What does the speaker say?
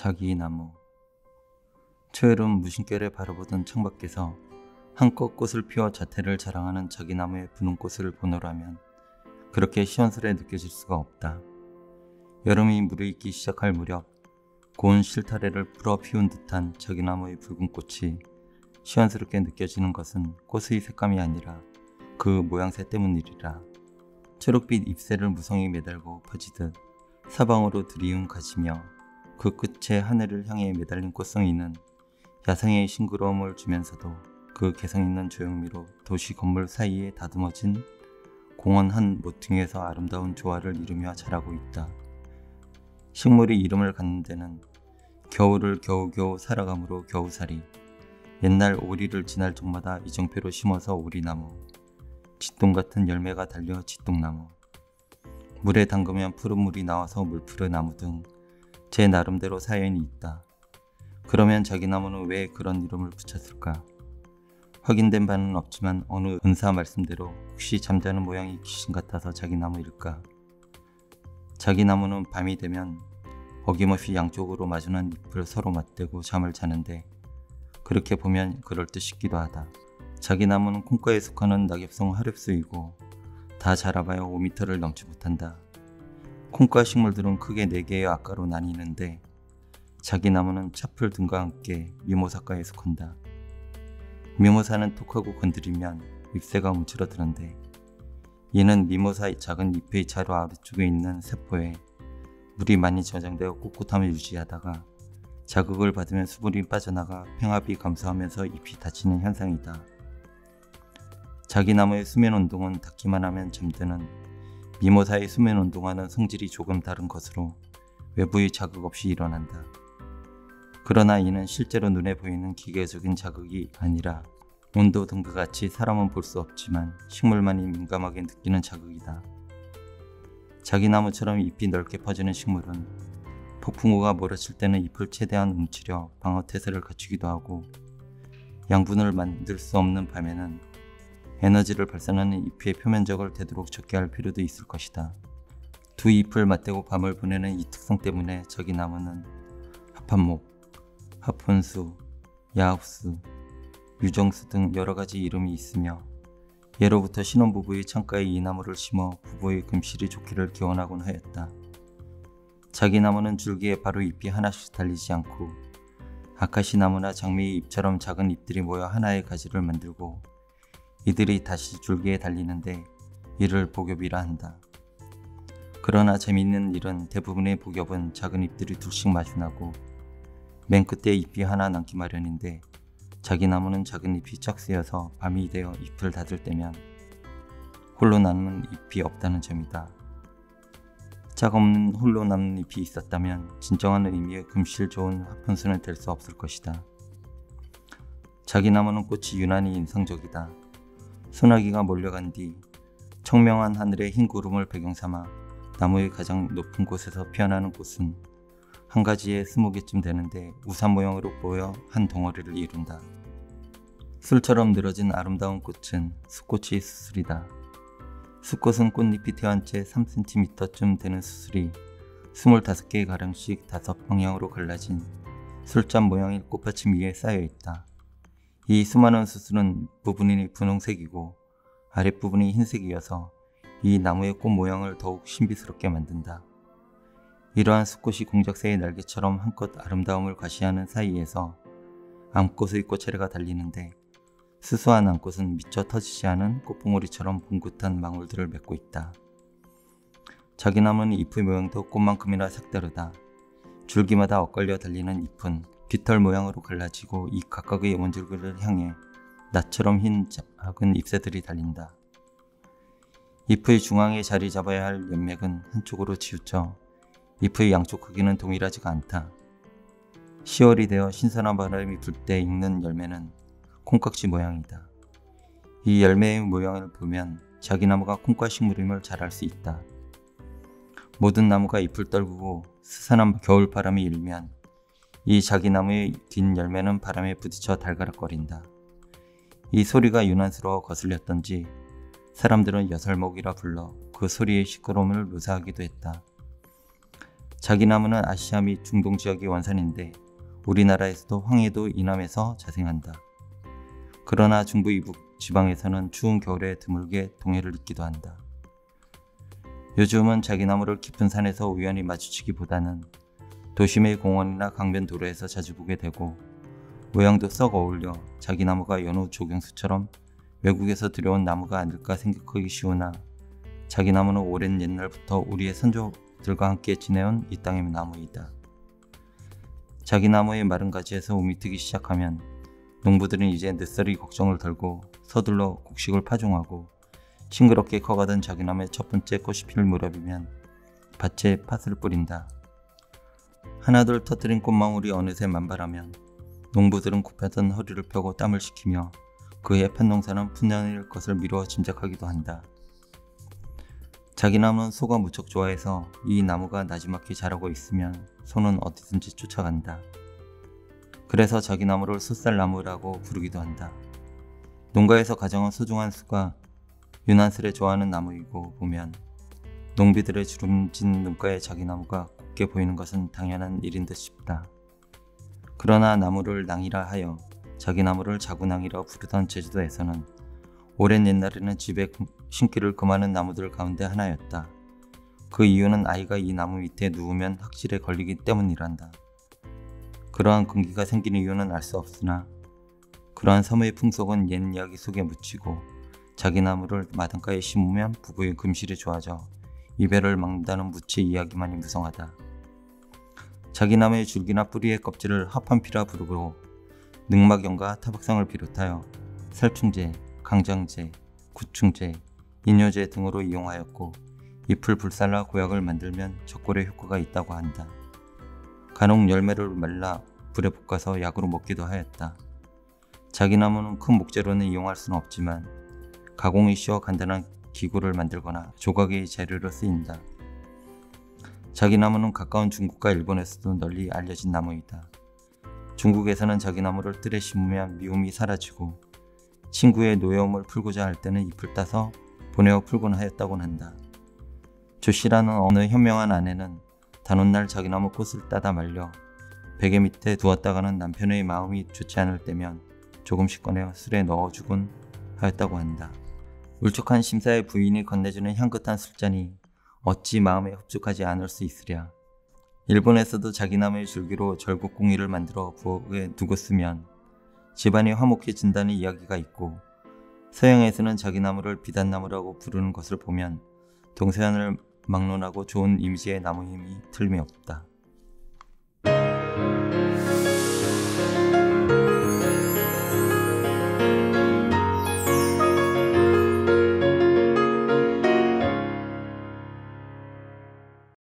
자기나무. 초여름 무심결에 바라보던 창밖에서 한껏 꽃을 피워 자태를 자랑하는 자기나무의 부는 꽃을 보노라면 그렇게 시원스레 느껴질 수가 없다. 여름이 무르익기 시작할 무렵 고운 실타래를 풀어 피운 듯한 자기나무의 붉은 꽃이 시원스럽게 느껴지는 것은 꽃의 색감이 아니라 그 모양새 때문이리라. 초록빛 잎새를 무성히 매달고 퍼지듯 사방으로 들이운 가지며 그 끝에 하늘을 향해 매달린 꽃송이는 야생의 싱그러움을 주면서도 그 개성있는 조형미로 도시 건물 사이에 다듬어진 공원 한 모퉁이에서 아름다운 조화를 이루며 자라고 있다. 식물이 이름을 갖는 데는 겨울을 겨우겨우 살아감으로 겨우살이, 옛날 오리를 지날 적마다 이정표로 심어서 오리나무, 쥐똥 같은 열매가 달려 쥐똥나무, 물에 담그면 푸른 물이 나와서 물푸르나무 등 제 나름대로 사연이 있다. 그러면 자기나무는 왜 그런 이름을 붙였을까? 확인된 바는 없지만 어느 은사 말씀대로 혹시 잠자는 모양이 귀신 같아서 자기나무일까? 자기나무는 밤이 되면 어김없이 양쪽으로 마주난 잎을 서로 맞대고 잠을 자는데 그렇게 보면 그럴듯 싶기도 하다. 자기나무는 콩과에 속하는 낙엽성 하렵수이고 다 자라봐야 5m를 넘지 못한다. 콩과 식물들은 크게 4개의 악과로 나뉘는데 자기나무는 차풀 등과 함께 미모사과에 속한다. 미모사는 톡하고 건드리면 잎새가 움츠러드는데 이는 미모사의 작은 잎의 자루 아래쪽에 있는 세포에 물이 많이 저장되어 꿋꿋함을 유지하다가 자극을 받으면 수분이 빠져나가 평합이 감소하면서 잎이 닫히는 현상이다. 자기나무의 수면운동은 닿기만 하면 잠드는 미모사의 수면운동과는 성질이 조금 다른 것으로 외부의 자극 없이 일어난다. 그러나 이는 실제로 눈에 보이는 기계적인 자극이 아니라 온도 등과 같이 사람은 볼 수 없지만 식물만이 민감하게 느끼는 자극이다. 자기나무처럼 잎이 넓게 퍼지는 식물은 폭풍우가 몰아칠 때는 잎을 최대한 뭉치려 방어태세를 갖추기도 하고 양분을 만들 수 없는 밤에는 에너지를 발산하는 잎의 표면적을 되도록 적게 할 필요도 있을 것이다. 두 잎을 맞대고 밤을 보내는 이 특성 때문에 자기나무는 합한목, 합혼수, 야흡수, 유정수 등 여러가지 이름이 있으며 예로부터 신혼부부의 창가에 이 나무를 심어 부부의 금실이 좋기를 기원하곤 하였다. 자기나무는 줄기에 바로 잎이 하나씩 달리지 않고 아카시나무나 장미의 잎처럼 작은 잎들이 모여 하나의 가지를 만들고 이들이 다시 줄기에 달리는데 이를 복엽이라 한다. 그러나 재미있는 일은 대부분의 복엽은 작은 잎들이 둘씩 마주나고 맨 끝에 잎이 하나 남기 마련인데 자기나무는 작은 잎이 쫙 쓰여서 밤이 되어 잎을 닫을 때면 홀로 남는 잎이 없다는 점이다. 짝 없는 홀로 남는 잎이 있었다면 진정한 의미의 금실 좋은 합혼수는 될 수 없을 것이다. 자기나무는 꽃이 유난히 인상적이다. 소나기가 몰려간 뒤 청명한 하늘에 흰 구름을 배경삼아 나무의 가장 높은 곳에서 피어나는 꽃은 한 가지에 20개쯤 되는데 우산 모양으로 보여 한 덩어리를 이룬다. 술처럼 늘어진 아름다운 꽃은 수꽃이 수술이다. 수꽃은 꽃잎이 태어난 채 3cm쯤 되는 수술이 25개의 가량씩 5방향으로 갈라진 술잔 모양의 꽃받침 위에 쌓여 있다. 이 수많은 수술은 부분이 분홍색이고 아랫부분이 흰색이어서 이 나무의 꽃 모양을 더욱 신비스럽게 만든다. 이러한 수꽃이 공작새의 날개처럼 한껏 아름다움을 과시하는 사이에서 암꽃의 꽃차례가 달리는데 수수한 암꽃은 미처 터지지 않은 꽃봉오리처럼 봉긋한 망울들을 맺고 있다. 자기나무는 잎의 모양도 꽃만큼이나 색다르다. 줄기마다 엇갈려 달리는 잎은 깃털 모양으로 갈라지고 이 각각의 원줄기를 향해 낫처럼 흰 작은 잎새들이 달린다. 잎의 중앙에 자리 잡아야 할 연맥은 한쪽으로 치우쳐 잎의 양쪽 크기는 동일하지가 않다. 10월이 되어 신선한 바람이 불 때 익는 열매는 콩깍지 모양이다. 이 열매의 모양을 보면 자기나무가 콩과 식물임을 잘 알 수 있다. 모든 나무가 잎을 떨구고 스산한 겨울바람이 일면 이 자기나무의 긴 열매는 바람에 부딪혀 달가락거린다. 이 소리가 유난스러워 거슬렸던지 사람들은 여설목이라 불러 그 소리의 시끄러움을 묘사하기도 했다. 자기나무는 아시아 및 중동 지역이 원산인데 우리나라에서도 황해도 이남에서 자생한다. 그러나 중부 이북 지방에서는 추운 겨울에 드물게 동해를 잇기도 한다. 요즘은 자기나무를 깊은 산에서 우연히 마주치기보다는 도심의 공원이나 강변 도로에서 자주 보게 되고 모양도 썩 어울려 자기나무가 여느 조경수처럼 외국에서 들여온 나무가 아닐까 생각하기 쉬우나 자기나무는 오랜 옛날부터 우리의 선조들과 함께 지내온 이 땅의 나무이다. 자기나무의 마른 가지에서 우미 트기 시작하면 농부들은 이제 늦서리 걱정을 덜고 서둘러 곡식을 파종하고 싱그럽게 커가던 자기나무의 첫 번째 꽃이 필 무렵이면 밭에 팥을 뿌린다. 하나둘 터뜨린 꽃망울이 어느새 만발하면 농부들은 굽혔던 허리를 펴고 땀을 식히며 그의 팥농사는 푸년일 것을 미루어 짐작하기도 한다. 자기나무는 소가 무척 좋아해서 이 나무가 나지막히 자라고 있으면 소는 어디든지 쫓아간다. 그래서 자기나무를 숫살나무라고 부르기도 한다. 농가에서 가장한 소중한 수가 유난스레 좋아하는 나무이고 보면 농비들의 주름진 눈가에 자기나무가 곱게 보이는 것은 당연한 일인 듯 싶다. 그러나 나무를 낭이라 하여 자기나무를 자구낭이라 부르던 제주도에서는 오랜 옛날에는 집에 심기를 금하는 나무들 가운데 하나였다. 그 이유는 아이가 이 나무 밑에 누우면 확실에 걸리기 때문이란다. 그러한 금기가 생긴 이유는 알 수 없으나 그러한 섬의 풍속은 옛 이야기 속에 묻히고 자기나무를 마당가에 심으면 부부의 금실이 좋아져 이별을 막는다는 묻히 이야기만이 무성하다. 자기나무의 줄기나 뿌리의 껍질을 합판피라 부르고 늑막연과 타박상을 비롯하여 살충제, 강장제, 구충제, 인효제 등으로 이용하였고 잎을 불살라 고약을 만들면 적골에 효과가 있다고 한다. 간혹 열매를 말라 불에 볶아서 약으로 먹기도 하였다. 자기나무는 큰 목재로는 이용할 수는 없지만 가공이 쉬워 간단한 기구를 만들거나 조각의 재료로 쓰인다. 자기나무는 가까운 중국과 일본에서도 널리 알려진 나무이다. 중국에서는 자기나무를 뜰에 심으면 미움이 사라지고 친구의 노여움을 풀고자 할 때는 잎을 따서 보내어 풀곤 하였다곤 한다. 조씨라는 어느 현명한 아내는 단오날 자기나무 꽃을 따다 말려 베개 밑에 두었다가는 남편의 마음이 좋지 않을 때면 조금씩 꺼내어 술에 넣어주곤 하였다고 한다. 울적한 심사의 부인이 건네주는 향긋한 술잔이 어찌 마음에 흡족하지 않을 수 있으랴. 일본에서도 자기나무의 줄기로 절곡궁이를 만들어 부엌에 두고 쓰면 집안이 화목해진다는 이야기가 있고 서양에서는 자기나무를 비단나무라고 부르는 것을 보면 동서양을 막론하고 좋은 이미지의 나무임이 틀림이 없다.